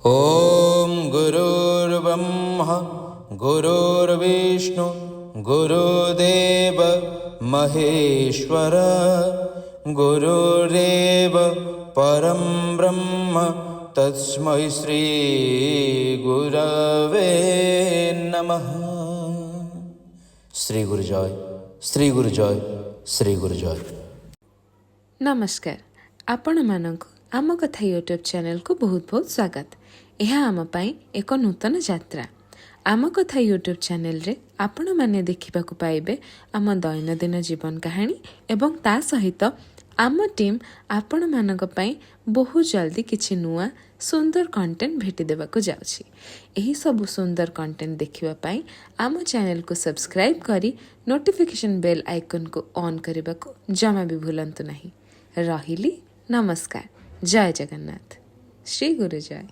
ॐ गुरुर्ब्रह्मा गुरुर्विष्णु गुरुदेव महेश्वर गुरुरेव परं ब्रह्म तस्मै श्री गुरवे नमः। श्री गुरु जय, श्री गुरु जय, श्री गुरु जय। नमस्कार, आपण मानक आम कथा यूट्यूब चैनल को बहुत बहुत स्वागत। यह आम पाई एक नूतन यात्रा। आम कथा यूट्यूब चैनल रे आपण माने देखिबा को पाइबे आम दैनंदिन जीवन कहानी एवं ता सहित आम टीम आपण मानक पाई बहुत जल्दी किछि नुआ सुंदर कंटेंट भेटी देबा को जाउछि। एही सब सुंदर कंटेंट देखिबा पाई आम चैनल को सब्सक्राइब करी नोटिफिकेशन बेल आइकन को ऑन करबा को जमा भी भूलंतु नहीं। रहिली नमस्कार। जय जगन्नाथ। श्री गुरु जय।